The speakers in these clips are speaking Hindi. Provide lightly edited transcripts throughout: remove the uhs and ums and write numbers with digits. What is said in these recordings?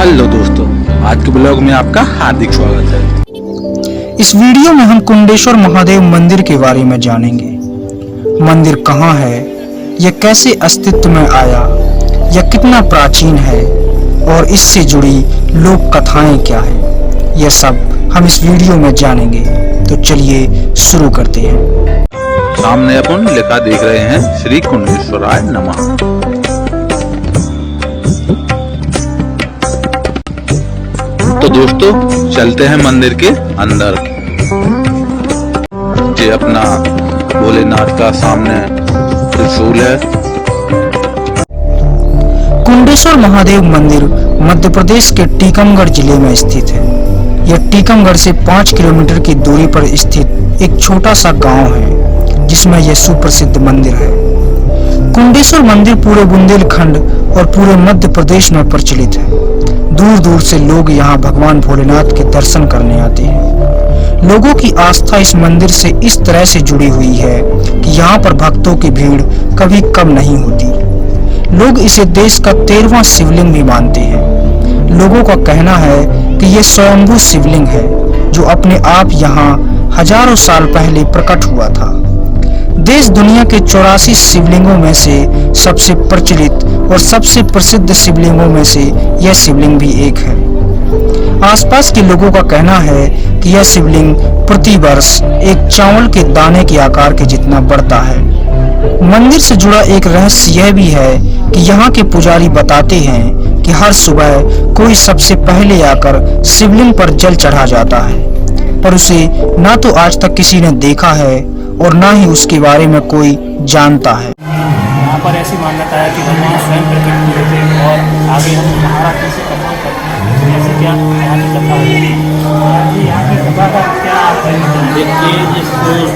हेलो दोस्तों, आज के ब्लॉग में आपका हार्दिक स्वागत है। इस वीडियो में हम कुंडेश्वर महादेव मंदिर के बारे में जानेंगे। मंदिर कहाँ है, यह कैसे अस्तित्व में आया, यह कितना प्राचीन है और इससे जुड़ी लोक कथाएं क्या हैं, यह सब हम इस वीडियो में जानेंगे। तो चलिए शुरू करते हैं। सामने अपन लिखा देख रहे हैं श्री कुंडेश्वराय नमः। तो दोस्तों चलते हैं मंदिर के अंदर। ये अपना भोलेनाथ का सामने त्रिशूल है। कुंडेश्वर महादेव मंदिर मध्य प्रदेश के टीकमगढ़ जिले में स्थित है। यह टीकमगढ़ से 5 किलोमीटर की दूरी पर स्थित एक छोटा सा गांव है, जिसमें यह सुप्रसिद्ध मंदिर है। कुंडेश्वर मंदिर पूरे बुंदेलखंड और पूरे मध्य प्रदेश में प्रचलित है। दूर दूर से लोग यहाँ भगवान भोलेनाथ के दर्शन करने आते हैं। लोगों की आस्था इस मंदिर से इस तरह से जुड़ी हुई है कि यहाँ पर भक्तों की भीड़ कभी कम नहीं होती। लोग इसे देश का 13वां शिवलिंग भी मानते हैं। लोगों का कहना है कि यह स्वयंभू शिवलिंग है, जो अपने आप यहाँ हजारों साल पहले प्रकट हुआ था। देश दुनिया के 84 शिवलिंगों में से सबसे प्रचलित और सबसे प्रसिद्ध शिवलिंगों में से यह शिवलिंग भी एक है। आसपास के लोगों का कहना है कि यह शिवलिंग प्रति वर्ष एक चावल के दाने के आकार के जितना बढ़ता है। मंदिर से जुड़ा एक रहस्य यह भी है कि यहाँ के पुजारी बताते हैं कि हर सुबह कोई सबसे पहले आकर शिवलिंग पर जल चढ़ा जाता है, पर उसे ना तो आज तक किसी ने देखा है और ना ही उसके बारे में कोई जानता है। यहाँ पर ऐसी मान्यता है कि भगवान स्वयं प्रकट हुए थे और आगे हम हमारा कैसे कथा करते हैं, ऐसे क्या यहाँ की कथा है। यहाँ की कथा का क्या देखिए, इस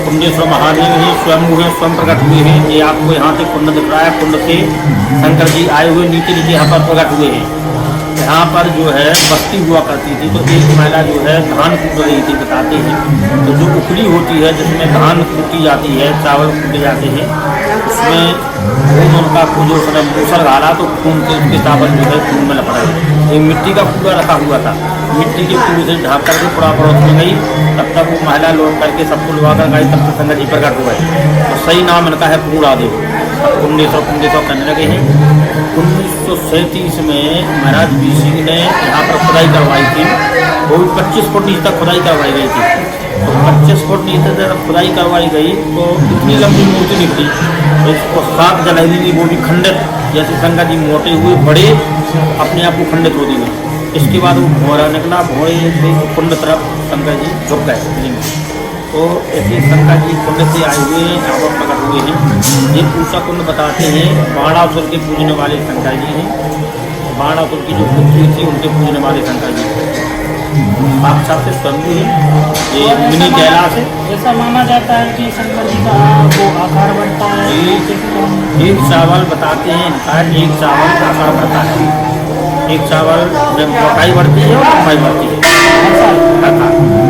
कुंडेश्वर महादेव ही स्वयं हुए, स्वयं प्रकट हुए हैं। ये आपको यहाँ से कुंड दिख रहा है, कुंड से शंकर जी आए हुए नीचे यहाँ पर प्रकट हुए हैं। यहाँ पर जो है बस्ती हुआ करती थी, तो एक महिला जो है धान कूट रही थी, बताते हैं। तो जो उखली होती है जिसमें धान कूटी जाती है, चावल कूटे जाते हैं, उसमें खून उनका जो मूसर डाला तो खून के उसके चावल जो है खून में लपड़ा है। एक मिट्टी का कूड़ा रखा हुआ था, मिट्टी के कूड़े से ढाँप करके पूरा पड़ोस में गई। तब तक वो महिला लौट करके सबको लुवा कर गई, तब तक शंकर जी प्रकट हुआ है। तो सही नाम इनका है पूर्णादेव। कुंडेश्वर करने लगे हैं। 1937 में महाराज वी सिंह ने यहाँ पर खुदाई करवाई थी। वो भी 25 फुट नीचे तक खुदाई करवाई गई थी। तो 25 फुट नीचे जब खुदाई करवाई गई तो इतनी लंबी मूर्ति निकली, तो इसको साफ जलाई दी। वो भी खंडित, जैसे शंकर जी मोटे हुए बड़े अपने आप को खंडित हो दिए। इसके बाद वो भौरा निकला, भौरे से कुंड तरफ शंकर जी झुक गए। तो ऐसे शंकर जी कुंड से आए हुए हैं, यहाँ पर प्रकट हुए हैं। ये ऊषा कुंड बताते हैं बाणासुर के पूजने वाले शंकर जी हैं। बाणासुर की जो पुत्री थी उनके पूजने वाले शंकर जी साक्षात से स्वयं है। ये मिनी कैलाश है। ऐसा माना जाता है कि शंकर जी का वो आकार बढ़ता है। एक चावल बताते हैं, एक चावल का आकार बढ़ता है। एक चावल जब मोटाई बढ़ती है और लंबाई बढ़ती है।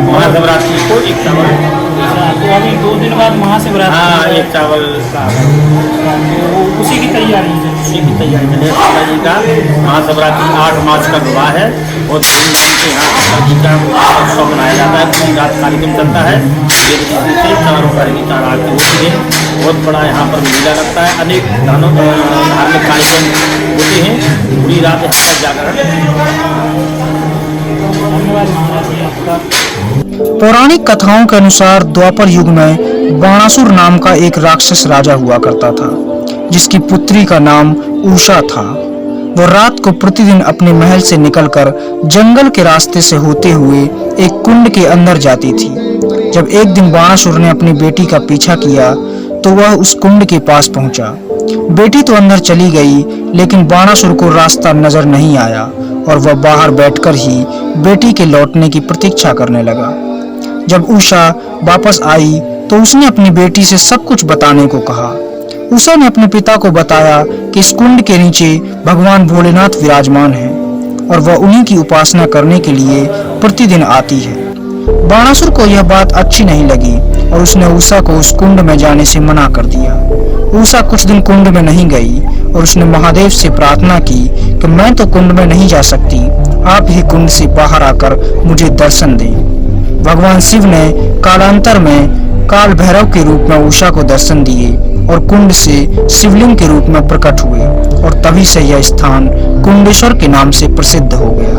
महाशिवरात्रि को एक चावल, तो अभी 2 दिन बाद महाशिवरात्रि। हाँ, एक चावल का तो उसी की तैयारी है। उसी की तैयारी है। शंकर जी का महाशिवरात्रि 8 मार्च का विवाह है। बहुत धूमधाम से यहाँ शंकर जी का उत्सव मनाया जाता है। पूरी रात कार्यक्रम चलता है। से 4 रुपये की 4 आरती होती है। बहुत बड़ा यहाँ पर मेला लगता है। अनेक धार्मिक कार्यक्रम होते हैं। पूरी रात यहाँ पर जागरण। पौराणिक कथाओं के अनुसार द्वापर युग में बाणासुर नाम का एक राक्षस राजा हुआ करता था, जिसकी पुत्री का नाम उषा था। वो रात को प्रतिदिन अपने महल से निकलकर जंगल के रास्ते से होते हुए एक कुंड के अंदर जाती थी। जब एक दिन बाणासुर ने अपनी बेटी का पीछा किया तो वह उस कुंड के पास पहुंचा। बेटी तो अंदर चली गई, लेकिन बाणासुर को रास्ता नजर नहीं आया और वह बाहर बैठकर ही बेटी के लौटने की प्रतीक्षा करने लगा। जब उषा वापस आई तो उसने अपनी बेटी से सब कुछ बताने को कहा। उषा ने अपने पिता को बताया कि इस कुंड के नीचे भगवान भोलेनाथ विराजमान हैं और वह उन्हीं की उपासना करने के लिए प्रतिदिन आती है। बाणासुर को यह बात अच्छी नहीं लगी और उसने उषा को उस कुंड में जाने से मना कर दिया। उषा कुछ दिन कुंड में नहीं गई और उसने महादेव से प्रार्थना की कि मैं तो कुंड में नहीं जा सकती आप ही कुंड से बाहर आकर मुझे दर्शन दें। भगवान शिव ने कालांतर में काल भैरव के रूप में उषा को दर्शन दिए और कुंड से शिवलिंग के रूप में प्रकट हुए और तभी से यह स्थान कुंडेश्वर के नाम से प्रसिद्ध हो गया।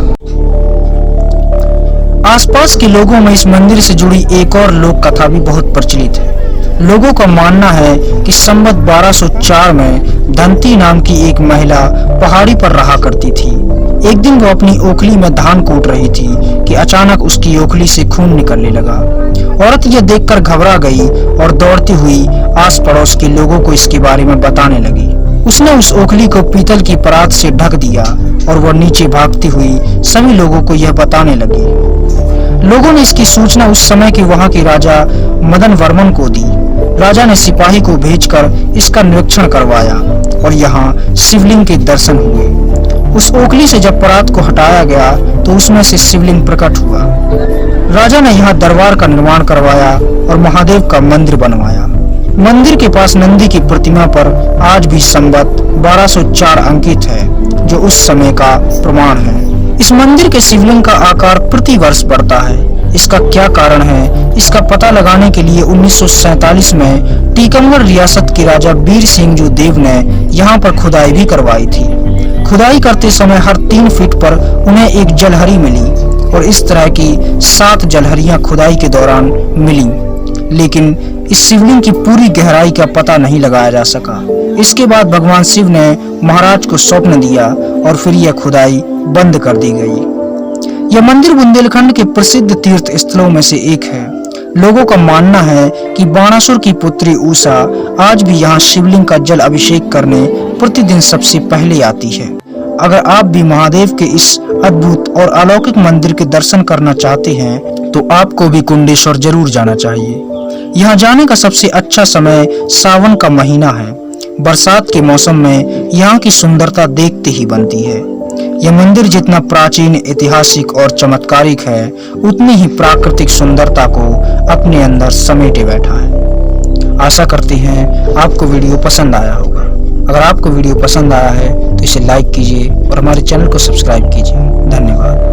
आसपास के लोगों में इस मंदिर से जुड़ी एक और लोक कथा भी बहुत प्रचलित है। लोगों का मानना है कि संवत 1204 में धंती नाम की एक महिला पहाड़ी पर रहा करती थी। एक दिन वो अपनी ओखली में धान कूट रही थी कि अचानक उसकी ओखली से खून निकलने लगा। औरत यह देखकर घबरा गई और दौड़ती हुई आस पड़ोस के लोगों को इसके बारे में बताने लगी। उसने उस ओखली को पीतल की परात से ढक दिया और वह नीचे भागती हुई सभी लोगों को यह बताने लगी। लोगों ने इसकी सूचना उस समय के वहां के राजा मदन वर्मन को दी। राजा ने सिपाही को भेजकर इसका निरीक्षण करवाया और यहाँ शिवलिंग के दर्शन हुए। उस ओखली से जब परात को हटाया गया तो उसमें से शिवलिंग प्रकट हुआ। राजा ने यहाँ दरबार का निर्माण करवाया और महादेव का मंदिर बनवाया। मंदिर के पास नंदी की प्रतिमा पर आज भी संवत 1204 अंकित है, जो उस समय का प्रमाण है। इस मंदिर के शिवलिंग का आकार प्रति वर्ष बढ़ता है। इसका क्या कारण है, इसका पता लगाने के लिए 1947 में टीकमगढ़ रियासत के राजा वीर सिंह जो देव ने यहाँ पर खुदाई भी करवाई थी। खुदाई करते समय हर 3 फीट पर उन्हें एक जलहरी मिली और इस तरह की 7 जलहरियां खुदाई के दौरान मिली, लेकिन इस शिवलिंग की पूरी गहराई का पता नहीं लगाया जा सका। इसके बाद भगवान शिव ने महाराज को स्वप्न दिया और फिर यह खुदाई बंद कर दी गई। यह मंदिर बुंदेलखंड के प्रसिद्ध तीर्थ स्थलों में से एक है। लोगों का मानना है कि बाणासुर की पुत्री उषा आज भी यहाँ शिवलिंग का जल अभिषेक करने प्रतिदिन सबसे पहले आती है। अगर आप भी महादेव के इस अद्भुत और अलौकिक मंदिर के दर्शन करना चाहते हैं तो आपको भी कुंडेश्वर जरूर जाना चाहिए। यहाँ जाने का सबसे अच्छा समय सावन का महीना है। बरसात के मौसम में यहाँ की सुंदरता देखते ही बनती है। यह मंदिर जितना प्राचीन, ऐतिहासिक और चमत्कारिक है, उतनी ही प्राकृतिक सुंदरता को अपने अंदर समेटे बैठा है। आशा करते हैं आपको वीडियो पसंद आया होगा। अगर आपको वीडियो पसंद आया है तो इसे लाइक कीजिए और हमारे चैनल को सब्सक्राइब कीजिए। धन्यवाद।